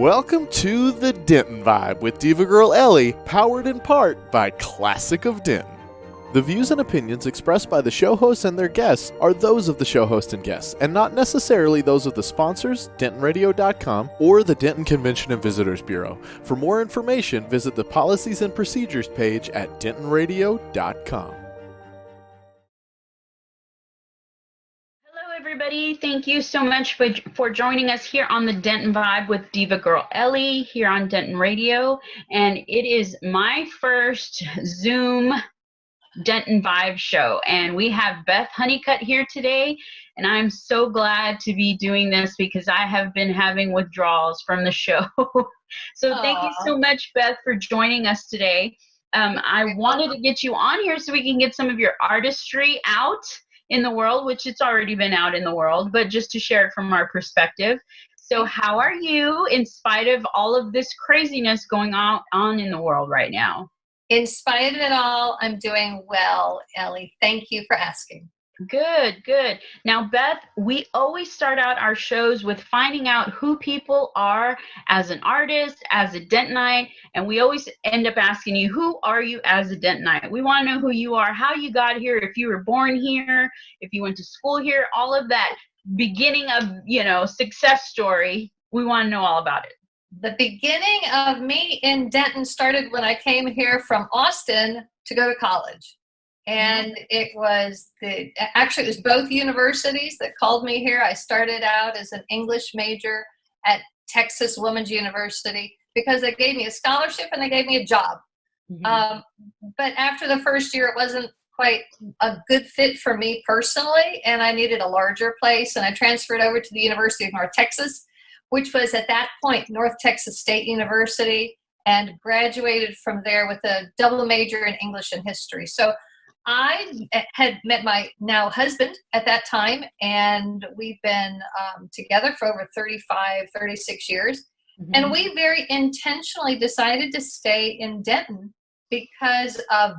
Welcome to the Denton Vibe with Diva Girl Ellie, powered in part by Classic of Denton. The views and opinions expressed by the show hosts and their guests are those of the show host and guests, and not necessarily those of the sponsors, DentonRadio.com, or the Denton Convention and Visitors Bureau. For more information, visit the Policies and Procedures page at DentonRadio.com. Everybody, thank you so much for joining us here on the Denton Vibe with Diva Girl Ellie here on Denton Radio. And it is my first Zoom Denton Vibe show. And we have Beth Honeycutt here today. And I'm so glad to be doing this because I have been having withdrawals from the show. So thank you so much, Beth, for joining us today. I wanted to get you on here so we can get some of your artistry out in the world, which it's already been out in the world, but just to share it from our perspective. So how are you in spite of all of this craziness going on in the world right now? In spite of it all, I'm doing well, Ellie. Thank you for asking. Good, good. Now, Beth, we always start out our shows with finding out who people are as an artist, as a Dentonite, and we always end up asking you, who are you as a Dentonite? We want to know who you are, how you got here, if you were born here, if you went to school here, all of that beginning of, success story. We want to know all about it. The beginning of me in Denton started when I came here from Austin to go to college. And it was both universities that called me here. I started out as an English major at Texas Women's University because they gave me a scholarship and they gave me a job. Mm-hmm. But after the first year, it wasn't quite a good fit for me personally, and I needed a larger place. And I transferred over to the University of North Texas, which was at that point North Texas State University, and graduated from there with a double major in English and history. So I had met my now husband at that time, and we've been together for over 36 years. Mm-hmm. And we very intentionally decided to stay in Denton because of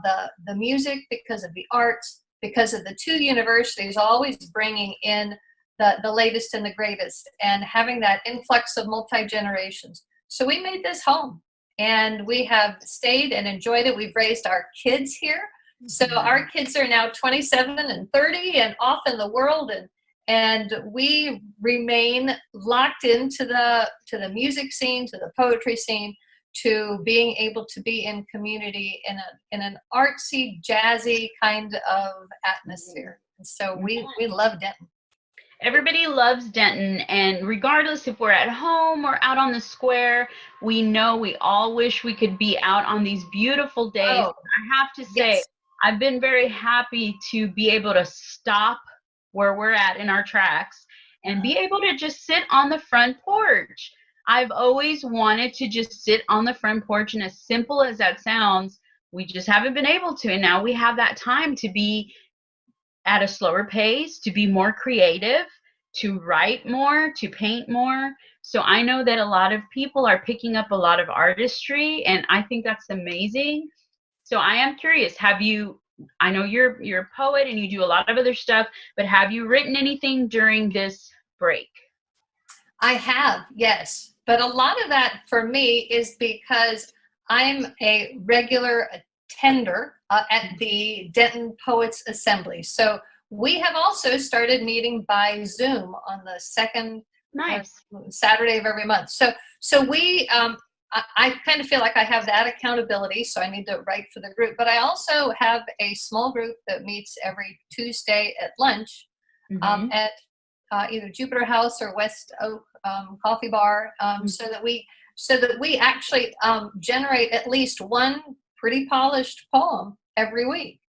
the music, because of the arts, because of the two universities always bringing in the latest and the greatest and having that influx of multi-generations. So we made this home, and we have stayed and enjoyed it. We've raised our kids here. So our kids are now 27 and 30 and off in the world, and we remain locked into the music scene, to the poetry scene, to being able to be in community in an artsy, jazzy kind of atmosphere. And so we love Denton. Everybody loves Denton, and regardless if we're at home or out on the square, we know we all wish we could be out on these beautiful days. Oh, I have to say, yes. I've been very happy to be able to stop where we're at in our tracks and be able to just sit on the front porch. I've always wanted to just sit on the front porch, and as simple as that sounds, we just haven't been able to. And now we have that time to be at a slower pace, to be more creative, to write more, to paint more. So I know that a lot of people are picking up a lot of artistry, and I think that's amazing. So I am curious, I know you're a poet and you do a lot of other stuff, but have you written anything during this break? I have, yes. But a lot of that for me is because I'm a regular attender at the Denton Poets Assembly. So we have also started meeting by Zoom on the second Saturday of every month. So we, I kind of feel like I have that accountability, so I need to write for the group. But I also have a small group that meets every Tuesday at lunch at either Jupiter House or West Oak Coffee Bar, so that we actually generate at least one pretty polished poem every week.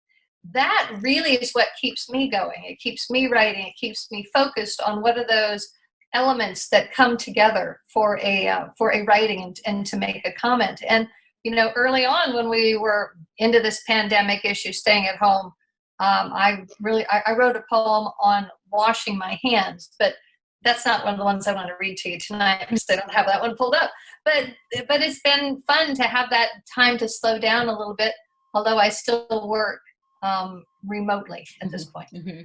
That really is what keeps me going. It keeps me writing. It keeps me focused on what are those elements that come together for a writing and to make a comment. And early on when we were into this pandemic issue, staying at home, I wrote a poem on washing my hands, but that's not one of the ones I want to read to you tonight because I don't have that one pulled up. But it's been fun to have that time to slow down a little bit, although I still work remotely at this point. Mm-hmm.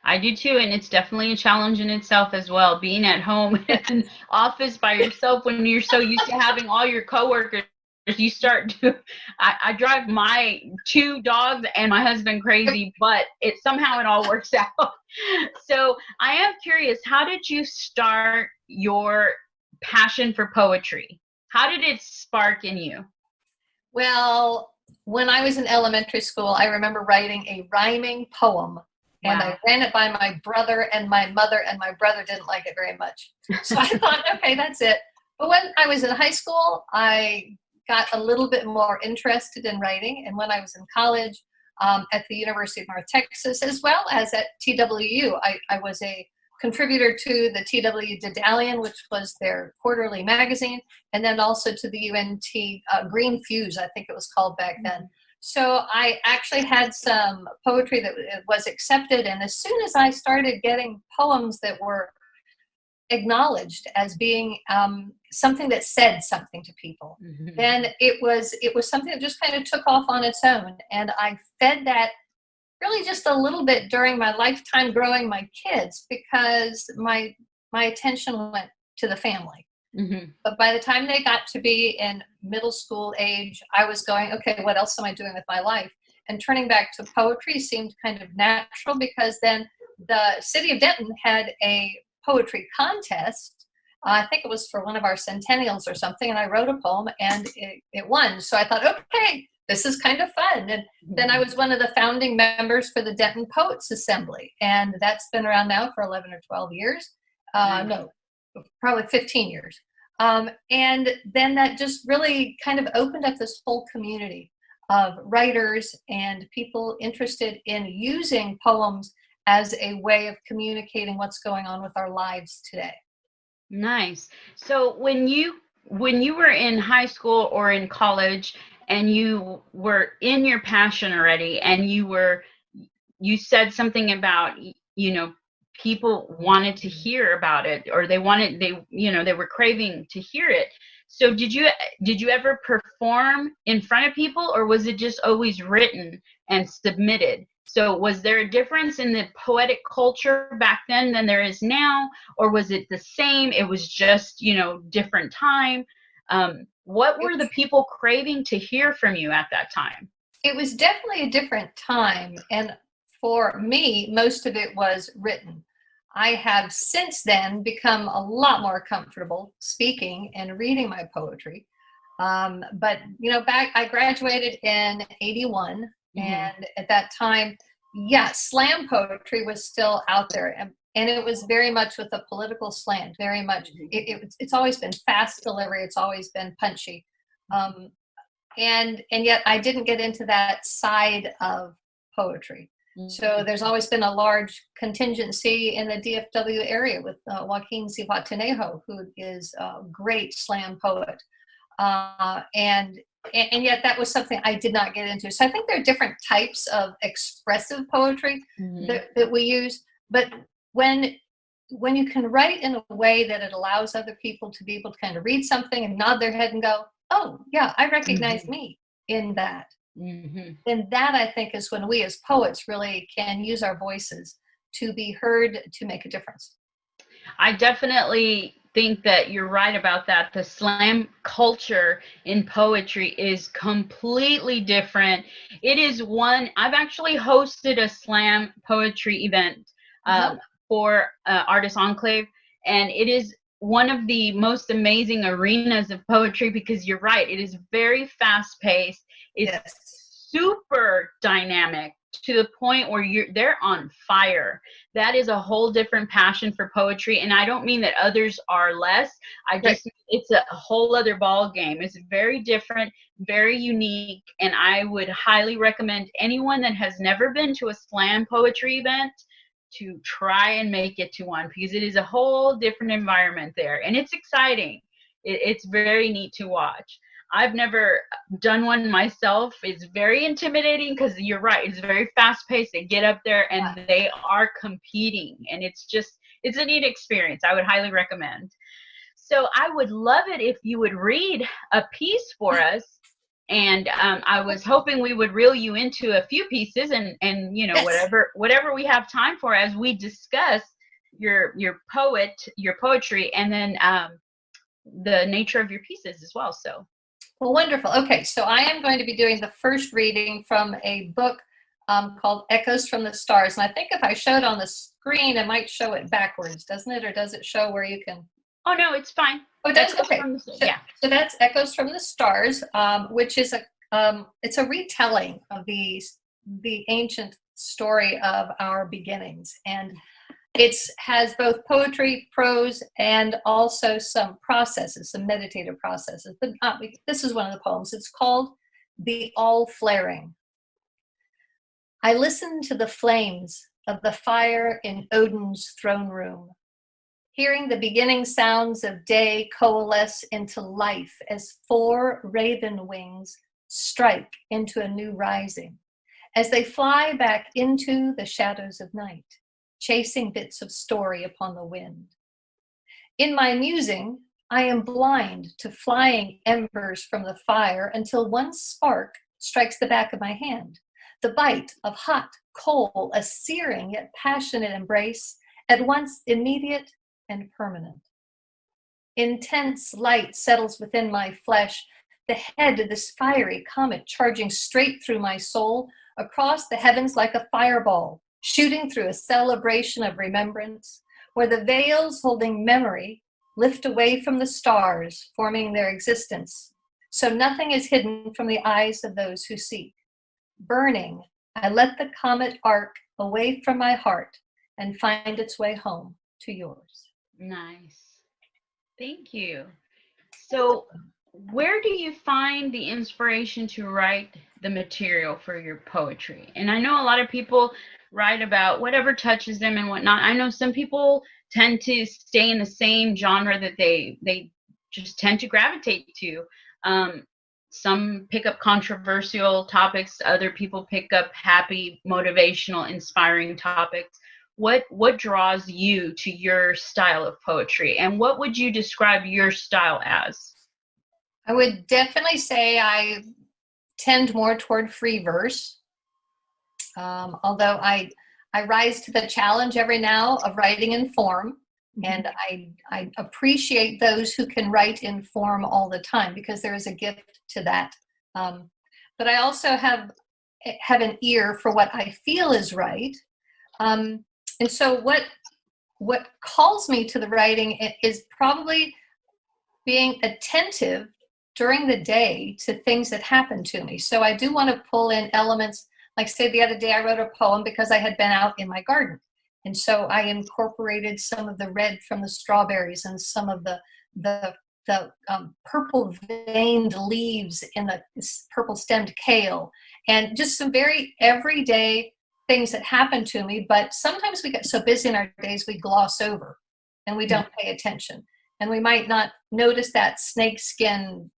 I do too, and it's definitely a challenge in itself as well. Being at home in an office by yourself when you're so used to having all your coworkers, you start to. I drive my 2 dogs and my husband crazy, but it all works out. So I am curious, how did you start your passion for poetry? How did it spark in you? Well, when I was in elementary school, I remember writing a rhyming poem. And Wow. I ran it by my brother and my mother, and my brother didn't like it very much. So I thought, okay, that's it. But when I was in high school, I got a little bit more interested in writing. And when I was in college at the University of North Texas, as well as at TWU, I was a contributor to the TW Dedalian, which was their quarterly magazine, and then also to the UNT Green Fuse, I think it was called back then. So I actually had some poetry that was accepted, and as soon as I started getting poems that were acknowledged as being something that said something to people, then it was something that just kind of took off on its own, and I fed that really just a little bit during my lifetime growing my kids, because my attention went to the family. But by the time they got to be in middle school age, I was going, okay, what else am I doing with my life? And turning back to poetry seemed kind of natural, because then the city of Denton had a poetry contest. I think it was for one of our centennials or something, and I wrote a poem and it won. So I thought, okay, this is kind of fun. And then I was one of the founding members for the Denton Poets Assembly, and that's been around now for 11 or 12 years. No, probably 15 years. And then that just really kind of opened up this whole community of writers and people interested in using poems as a way of communicating what's going on with our lives today. Nice. So when you were in high school or in college and you were in your passion already, and you said something about, people wanted to hear about it, or they were craving to hear it. So did you ever perform in front of people, or was it just always written and submitted? So was there a difference in the poetic culture back then than there is now, or was it the same? It was just, different time. What were the people craving to hear from you at that time? It was definitely a different time. And for me, most of it was written. I have since then become a lot more comfortable speaking and reading my poetry. But, I graduated in 81. And at that time, slam poetry was still out there. And it was very much with a political slant, very much. It's always been fast delivery. It's always been punchy. And yet I didn't get into that side of poetry. So there's always been a large contingency in the DFW area with Joaquin Zihuatanejo, who is a great slam poet. And yet that was something I did not get into. So I think there are different types of expressive poetry that we use. But when you can write in a way that it allows other people to be able to kind of read something and nod their head and go, oh, yeah, I recognize me in that. And that, I think, is when we as poets really can use our voices to be heard, to make a difference. I definitely think that you're right about that. The slam culture in poetry is completely different. It is I've actually hosted a slam poetry event for Artist Enclave, and it is one of the most amazing arenas of poetry, because you're right, it is very fast-paced. It's super dynamic to the point where they're on fire. That is a whole different passion for poetry, and I don't mean that others are less. It's a whole other ball game. It's very different, very unique, and I would highly recommend anyone that has never been to a slam poetry event to try and make it to one, because it is a whole different environment there, and it's exciting. It's very neat to watch. I've never done one myself. It's very intimidating, because you're right, it's very fast paced. They get up there and they are competing, and it's a neat experience. I would highly recommend. So I would love it if you would read a piece for us. And I was hoping we would reel you into a few pieces, and you know, Yes. whatever we have time for as we discuss your poetry, and then the nature of your pieces as well. So. Well, wonderful. Okay, so I am going to be doing the first reading from a book called Echoes from the Stars. And I think if I show it on the screen, it might show it backwards, doesn't it? Or does it show where you can? Oh, no, it's fine. Oh, it does? Echoes Okay. yeah. So that's Echoes from the Stars, which is it's a retelling of the ancient story of our beginnings. And it has both poetry, prose, and also some processes, some meditative processes. But this is one of the poems. It's called The All Flaring. I listened to the flames of the fire in Odin's throne room, hearing the beginning sounds of day coalesce into life as 4 raven wings strike into a new rising, as they fly back into the shadows of night, chasing bits of story upon the wind. In my musing, I am blind to flying embers from the fire until one spark strikes the back of my hand, the bite of hot coal, a searing yet passionate embrace, at once immediate and permanent. Intense light settles within my flesh, the head of this fiery comet charging straight through my soul, across the heavens like a fireball, shooting through a celebration of remembrance, where the veils holding memory lift away from the stars, forming their existence, so nothing is hidden from the eyes of those who seek. Burning, I let the comet arc away from my heart and find its way home to yours. Nice. Thank you. So, where do you find the inspiration to write the material for your poetry? And I know a lot of people write about whatever touches them and whatnot. I know some people tend to stay in the same genre that they just tend to gravitate to. Some pick up controversial topics. Other people pick up happy, motivational, inspiring topics. What draws you to your style of poetry, and what would you describe your style as? I would definitely say I tend more toward free verse, although I rise to the challenge every now of writing in form, and I appreciate those who can write in form all the time, because there is a gift to that. But I also have an ear for what I feel is right. And so what calls me to the writing is probably being attentive during the day to things that happen to me. So I do want to pull in elements, like say the other day I wrote a poem because I had been out in my garden. And so I incorporated some of the red from the strawberries and some of the purple veined leaves in the purple stemmed kale, and just some very everyday things that happen to me. But sometimes we get so busy in our days we gloss over and we don't pay attention, and we might not notice that snake skin,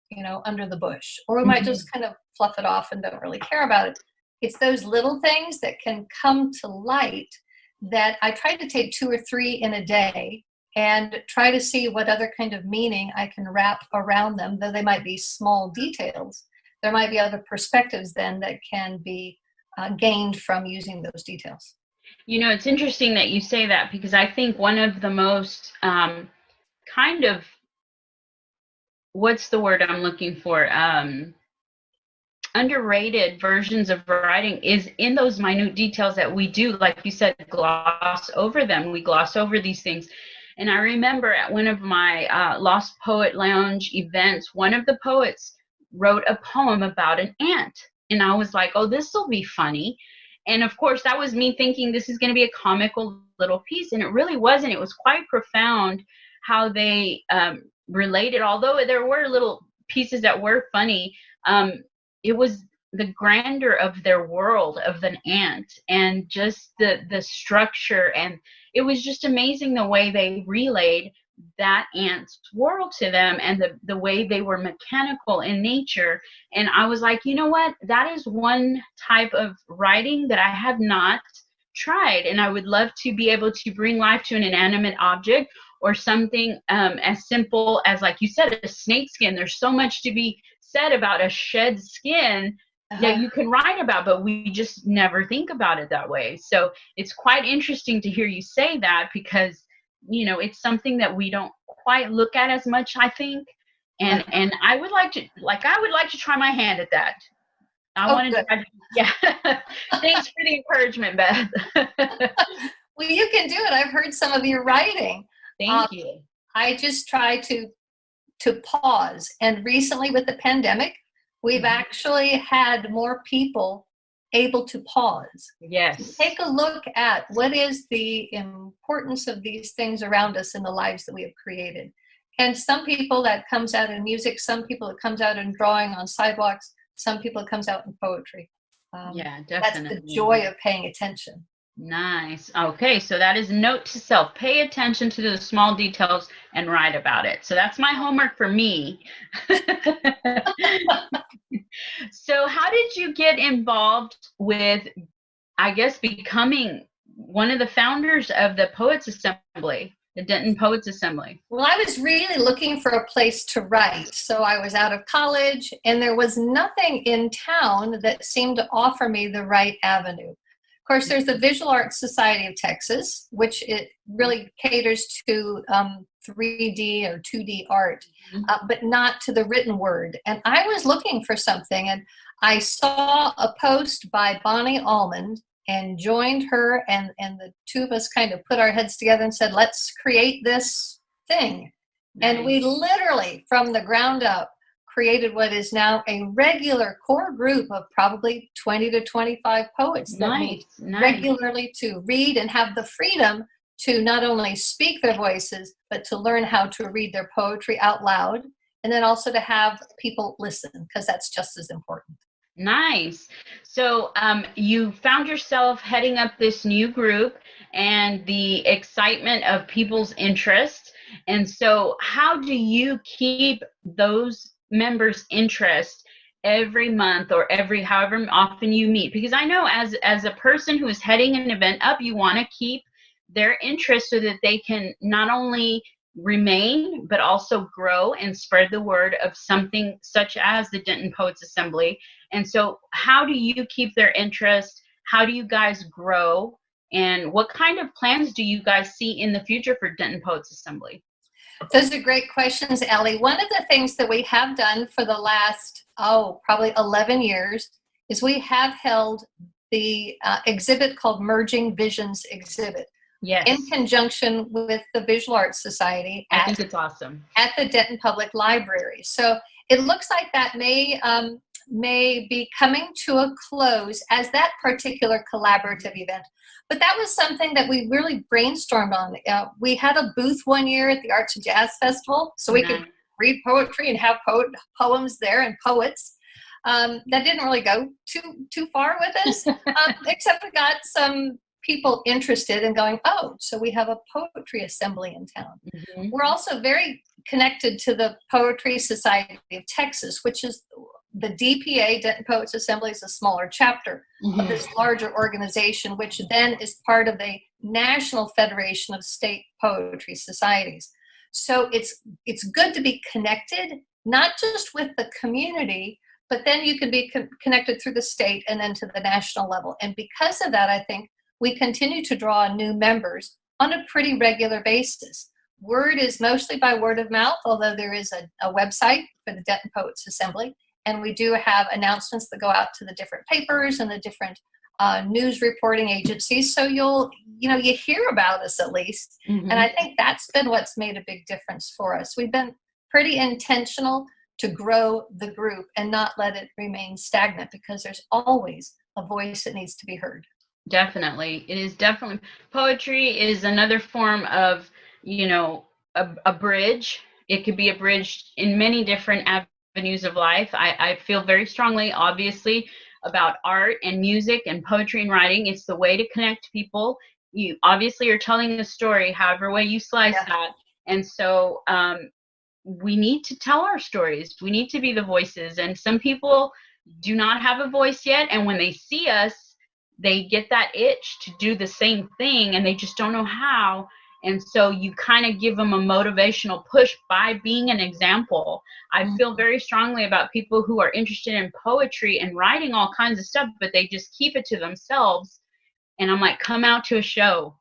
under the bush, or we might just kind of fluff it off and don't really care about it. It's those little things that can come to light that I try to take 2 or 3 in a day and try to see what other kind of meaning I can wrap around them. Though they might be small details, there might be other perspectives then that can be gained from using those details. It's interesting that you say that, because I think one of the most kind of, what's the word I'm looking for? Underrated versions of writing is in those minute details that we do, like you said, gloss over them. We gloss over these things. And I remember at one of my Lost Poet Lounge events, one of the poets wrote a poem about an ant. And I was like, oh, this will be funny. And of course, that was me thinking this is going to be a comical little piece. And it really wasn't. It was quite profound how they related. Although there were little pieces that were funny, it was the grandeur of their world of an ant, and just the structure, and it was just amazing the way they relayed that ant's world to them, and the way they were mechanical in nature. And I was like, you know what, that is one type of writing that I have not tried, and I would love to be able to bring life to an inanimate object, or something as simple as, like you said, a snake skin. There's so much to be said about a shed skin that you can write about, but we just never think about it that way. So it's quite interesting to hear you say that, because, you know, it's something that we don't quite look at as much, I think. And I would like to try my hand at that. I wanted good. to, yeah. Thanks for the encouragement, Beth. Well, you can do it. I've heard some of your writing. Thank you. I just try to pause. And recently with the pandemic, we've actually had more people able to pause. Yes. Take a look at what is the importance of these things around us in the lives that we have created. And some people that comes out in music, some people it comes out in drawing on sidewalks, some people it comes out in poetry. Yeah, definitely. That's the joy of paying attention. Nice. Okay, so that is note to self. Pay attention to the small details and write about it. So that's my homework for me. So how did you get involved with, I guess, becoming one of the founders of the Poets Assembly, the Denton Poets Assembly? Well, I was really looking for a place to write. So I was out of college, and there was nothing in town that seemed to offer me the right avenue. Of course, there's the Visual Arts Society of Texas, which it really caters to 3D or 2D art, but not to the written word. And I was looking for something, and I saw a post by Bonnie Almond and joined her, and the two of us kind of put our heads together and said, let's create this thing. Nice. And we literally, from the ground up, created what is now a regular core group of probably 20 to 25 poets that meet regularly to read and have the freedom to not only speak their voices, but to learn how to read their poetry out loud, and then also to have people listen, because that's just as important. Nice. So you found yourself heading up this new group and the excitement of people's interest. And so how do you keep those members' interest every month or however often you meet? Because I know as a person who is heading an event up, you want to keep their interest so that they can not only remain but also grow and spread the word of something such as the Denton Poets Assembly. And so how do you keep their interest? How do you guys grow? And what kind of plans do you guys see in the future for Denton Poets Assembly? Those are great questions, Ellie. One of the things that we have done for the last, probably 11 years is we have held the exhibit called Merging Visions exhibit. Yes. In conjunction with the Visual Arts Society. I think it's awesome. At the Denton Public Library. So it looks like that may be coming to a close as that particular collaborative event. But that was something that we really brainstormed on. We had a booth one year at the Arts and Jazz Festival, so we could read poetry and have poems there and poets. That didn't really go too far with us, except we got some people interested in going, so we have a poetry assembly in town. Mm-hmm. We're also very connected to the Poetry Society of Texas, which is the DPA, Denton Poets Assembly, is a smaller chapter of this larger organization, which then is part of the National Federation of State Poetry Societies. So it's good to be connected, not just with the community, but then you can be connected through the state and then to the national level. And because of that, I think we continue to draw new members on a pretty regular basis. Word is mostly by word of mouth, although there is a website for the Denton Poets Assembly. And we do have announcements that go out to the different papers and the different news reporting agencies. So you hear about us at least. Mm-hmm. And I think that's been what's made a big difference for us. We've been pretty intentional to grow the group and not let it remain stagnant, because there's always a voice that needs to be heard. Definitely. It is definitely. Poetry is another form of, a bridge. It could be a bridge in many different avenues of life. I feel very strongly, obviously, about art and music and poetry and writing. It's the way to connect people. You obviously are telling a story, however way you slice that. And so we need to tell our stories. We need to be the voices. And some people do not have a voice yet. And when they see us, they get that itch to do the same thing, and they just don't know how. And so you kind of give them a motivational push by being an example. I feel very strongly about people who are interested in poetry and writing all kinds of stuff, but they just keep it to themselves. And I'm like, come out to a show.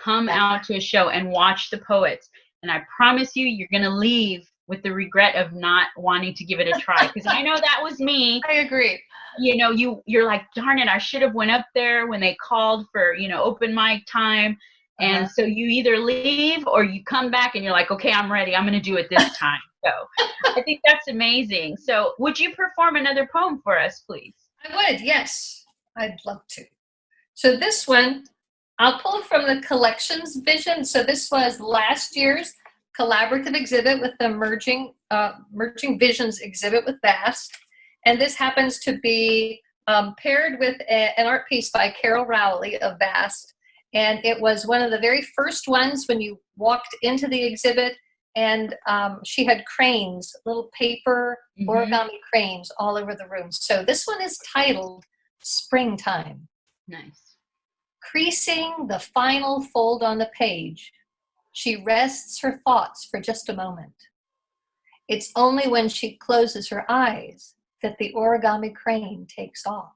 Come out to a show and watch the poets. And I promise you, you're going to leave with the regret of not wanting to give it a try. Because I know that was me. I agree. You know, you're like, darn it, I should have went up there when they called for, you know, open mic time. And so you either leave or you come back and you're like, okay, I'm ready. I'm going to do it this time. So I think that's amazing. So would you perform another poem for us, please? I would, yes. I'd love to. So this one, I'll pull from the collections vision. So this was last year's collaborative exhibit with the Merging Visions exhibit with Beths. And this happens to be paired with an art piece by Carol Rowley of Beths. And it was one of the very first ones when you walked into the exhibit, and she had cranes, little paper origami cranes all over the room. So this one is titled Springtime. Nice. Creasing the final fold on the page, she rests her thoughts for just a moment. It's only when she closes her eyes that the origami crane takes off.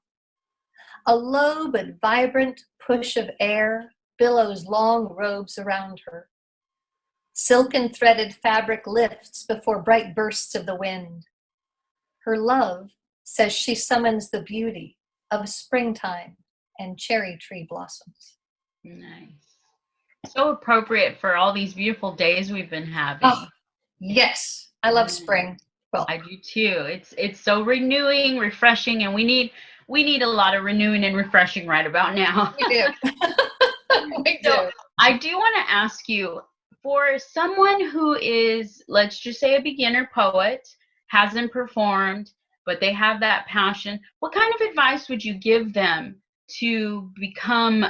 A low but vibrant push of air billows long robes around her. Silken threaded fabric lifts before bright bursts of the wind. Her love says she summons the beauty of springtime and cherry tree blossoms. Nice. So appropriate for all these beautiful days we've been having. Oh, yes, I love spring. Well, I do too. It's so renewing, refreshing, and we need a lot of renewing and refreshing right about now. we do. We do. So I do want to ask you, for someone who is, let's just say, a beginner poet, hasn't performed, but they have that passion, what kind of advice would you give them to become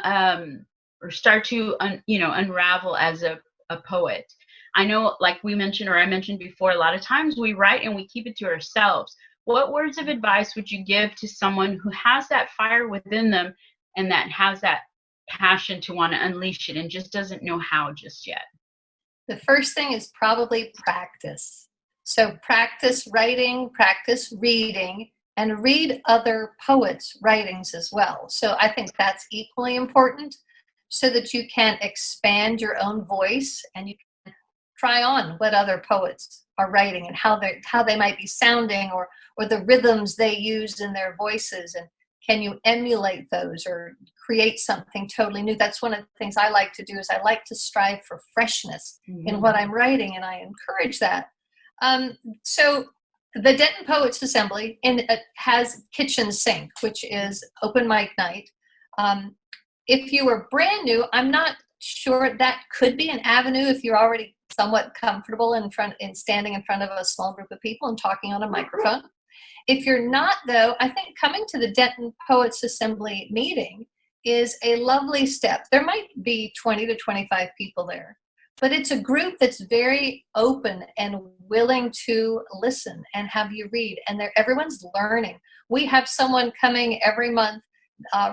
or start to unravel as a poet? I know, like we mentioned, or I mentioned before, a lot of times we write and we keep it to ourselves. What words of advice would you give to someone who has that fire within them and that has that passion to want to unleash it and just doesn't know how just yet? The first thing is probably practice. So practice writing, practice reading, and read other poets' writings as well. So I think that's equally important, so that you can expand your own voice and you can try on what other poets are writing and how they might be sounding, or the rhythms they use in their voices, and can you emulate those or create something totally new? That's one of the things I like to do, is I like to strive for freshness in what I'm writing, and I encourage that. So the Denton Poets Assembly has Kitchen Sink, which is open mic night. If you were brand new, I'm not sure, that could be an avenue if you're already somewhat comfortable in standing in front of a small group of people and talking on a microphone. If you're not, though, I think coming to the Denton Poets Assembly meeting is a lovely step. There might be 20 to 25 people there, but it's a group that's very open and willing to listen and have you read, and everyone's learning. We have someone coming every month.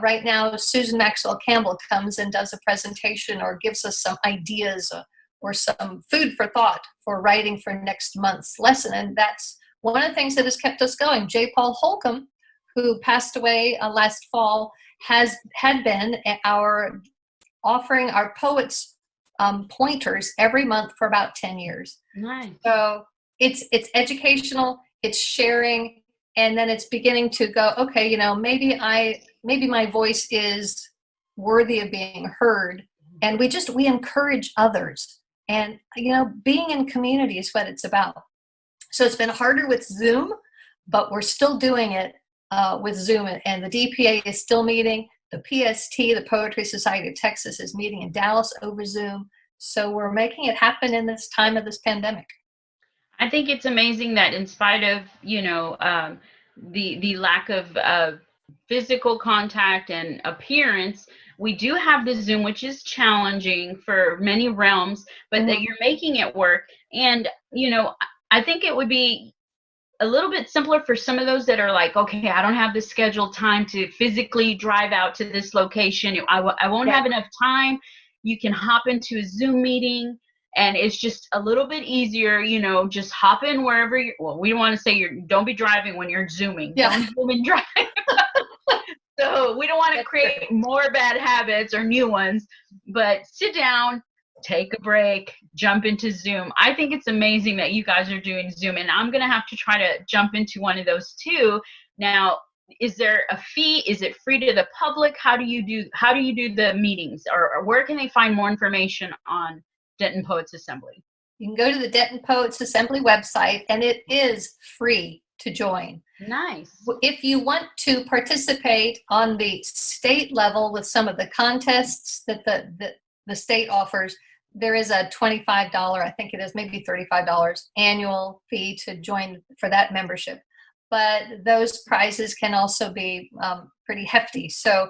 Right now, Susan Maxwell Campbell comes and does a presentation or gives us some ideas or some food for thought for writing for next month's lesson, and that's one of the things that has kept us going. J. Paul Holcomb, who passed away last fall, had been offering our poets pointers every month for about 10 years. Nice. So it's educational, it's sharing, and then it's beginning to go, okay, maybe my voice is worthy of being heard. And we encourage others. And, being in community is what it's about. So it's been harder with Zoom, but we're still doing it with Zoom. And the DPA is still meeting. The PST, the Poetry Society of Texas, is meeting in Dallas over Zoom. So we're making it happen in this time of this pandemic. I think it's amazing that in spite of, the lack of physical contact and appearance, we do have the Zoom, which is challenging for many realms, but that you're making it work. And, I think it would be a little bit simpler for some of those that are like, okay, I don't have the scheduled time to physically drive out to this location. I won't have enough time. You can hop into a Zoom meeting, and it's just a little bit easier, just hop in wherever well, we don't want to say don't be driving when you're Zooming. Yeah. Don't Zoom and drive. So we don't want to create more bad habits or new ones, but sit down, take a break, jump into Zoom. I think it's amazing that you guys are doing Zoom, and I'm going to have to try to jump into one of those too. Now, is there a fee? Is it free to the public? How do you do the meetings, or where can they find more information on Denton Poets Assembly? You can go to the Denton Poets Assembly website, and it is free to join. Nice. If you want to participate on the state level with some of the contests that the state offers, there is a $25, I think it is, maybe $35 annual fee to join for that membership. But those prizes can also be pretty hefty. So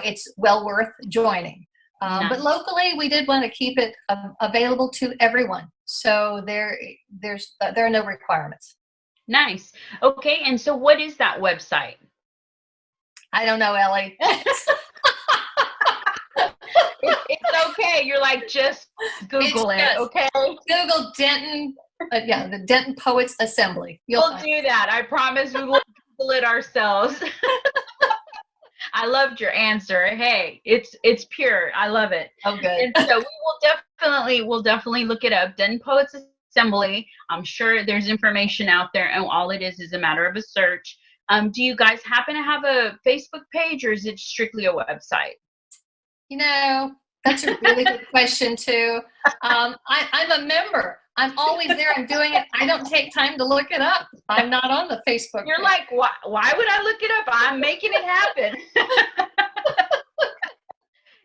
it's well worth joining. Nice. But locally, we did want to keep it available to everyone. So there are no requirements. Nice. Okay, and so what is that website? I don't know, Ellie. It's okay. You're like, just Google it, okay? Google Denton, the Denton Poets Assembly. We'll do that. I promise we will Google it ourselves. I loved your answer. Hey, it's pure. I love it. Oh, good. And so we'll definitely look it up. Denton Poets Assembly. I'm sure there's information out there, and all it is a matter of a search. Do you guys happen to have a Facebook page, or is it strictly a website? That's a really good question too. I'm a member. I'm always there. I'm doing it. I don't take time to look it up. I'm not on the Facebook You're page. like, why would I look it up? I'm making it happen.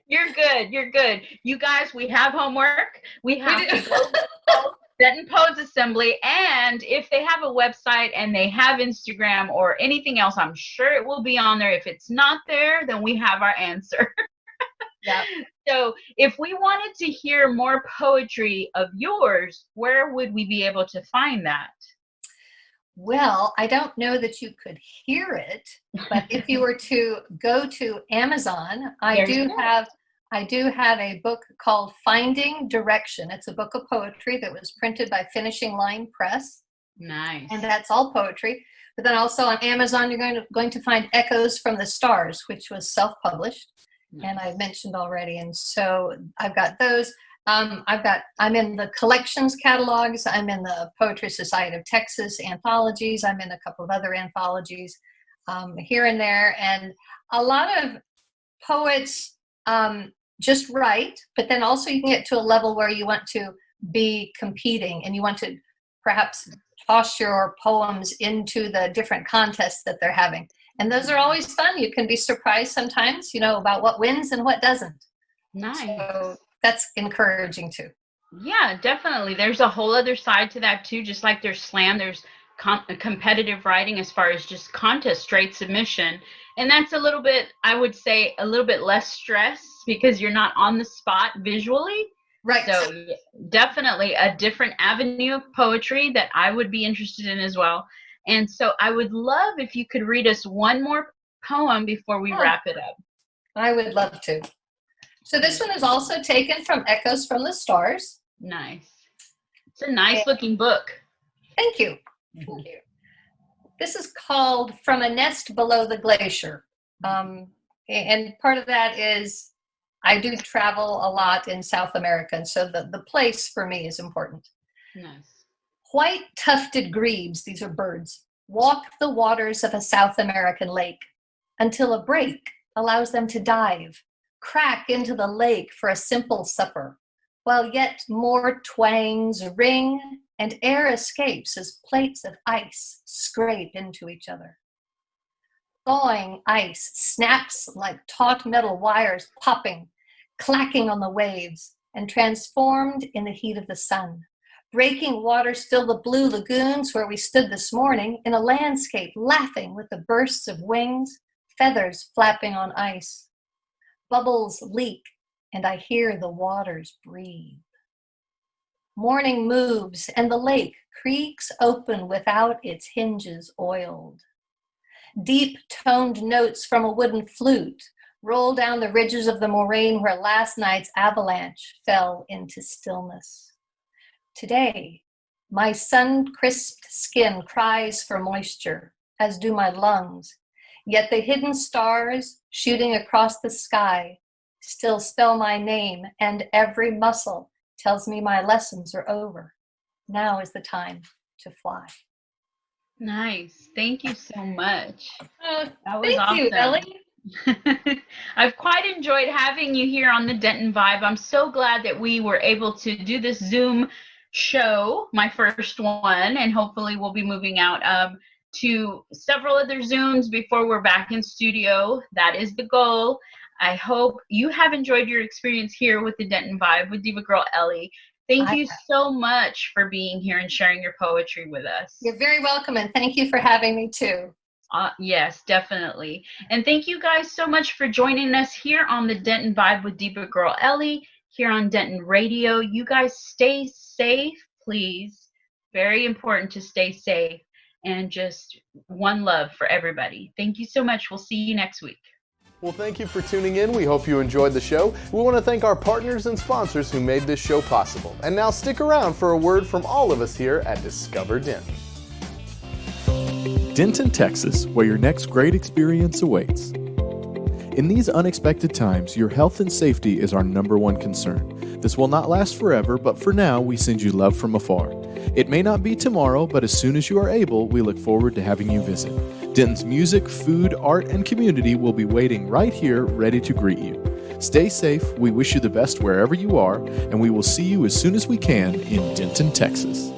You're good. You're good. You guys, we have homework. We have to go to Denton Poets Assembly, and if they have a website and they have Instagram or anything else, I'm sure it will be on there. If it's not there, then we have our answer. Yeah. So if we wanted to hear more poetry of yours, where would we be able to find that? Well, I don't know that you could hear it, but if you were to go to Amazon, I do have a book called Finding Direction. It's a book of poetry that was printed by Finishing Line Press. Nice. And that's all poetry. But then also on Amazon, you're going to find Echoes from the Stars, which was self-published. Nice. And I've mentioned already. And so I've got those. I'm in the collections catalogs. I'm in the Poetry Society of Texas anthologies. I'm in a couple of other anthologies here and there. And a lot of poets just write, but then also you can get to a level where you want to be competing and you want to perhaps toss your poems into the different contests that they're having. And those are always fun. You can be surprised sometimes, about what wins and what doesn't. Nice. So that's encouraging too. Yeah, definitely. There's a whole other side to that too. Just like there's slam, there's competitive writing as far as just contest, straight submission. And that's a little bit, I would say, a little bit less stress because you're not on the spot visually. Right. So definitely a different avenue of poetry that I would be interested in as well. And so I would love if you could read us one more poem before we wrap it up. I would love to. So this one is also taken from Echoes from the Stars. Nice. It's a nice looking book. Thank you. Thank you. This is called From a Nest Below the Glacier. And part of that is I do travel a lot in South America, and so the place for me is important. Nice. White tufted grebes, these are birds, walk the waters of a South American lake until a break allows them to dive, crack into the lake for a simple supper, while yet more twangs ring and air escapes as plates of ice scrape into each other. Thawing ice snaps like taut metal wires popping, clacking on the waves, and transformed in the heat of the sun. Breaking waters fill the blue lagoons where we stood this morning in a landscape laughing with the bursts of wings, feathers flapping on ice. Bubbles leak, and I hear the waters breathe. Morning moves, and the lake creaks open without its hinges oiled. Deep-toned notes from a wooden flute roll down the ridges of the moraine where last night's avalanche fell into stillness. Today, my sun-crisped skin cries for moisture, as do my lungs, yet the hidden stars shooting across the sky still spell my name, and every muscle tells me my lessons are over. Now is the time to fly. Nice. Thank you so much. That was awesome. You, Ellie. I've quite enjoyed having you here on the Denton Vibe. I'm so glad that we were able to do this Zoom show, my first one, and hopefully we'll be moving out to several other Zooms before we're back in studio. That is the goal. I hope you have enjoyed your experience here with the Denton Vibe with Diva Girl Ellie. Thank you so much for being here and sharing your poetry with us. You're very welcome, and thank you for having me too. Yes, definitely. And thank you guys so much for joining us here on the Denton Vibe with Diva Girl Ellie, here on Denton Radio. You guys stay safe, please. Very important to stay safe, and just one love for everybody. Thank you so much. We'll see you next week. Well, thank you for tuning in. We hope you enjoyed the show. We want to thank our partners and sponsors who made this show possible. And now stick around for a word from all of us here at Discover Denton. Denton, Texas, where your next great experience awaits. In these unexpected times, your health and safety is our #1 concern. This will not last forever, but for now, we send you love from afar. It may not be tomorrow, but as soon as you are able, we look forward to having you visit. Denton's music, food, art, and community will be waiting right here, ready to greet you. Stay safe, we wish you the best wherever you are, and we will see you as soon as we can in Denton, Texas.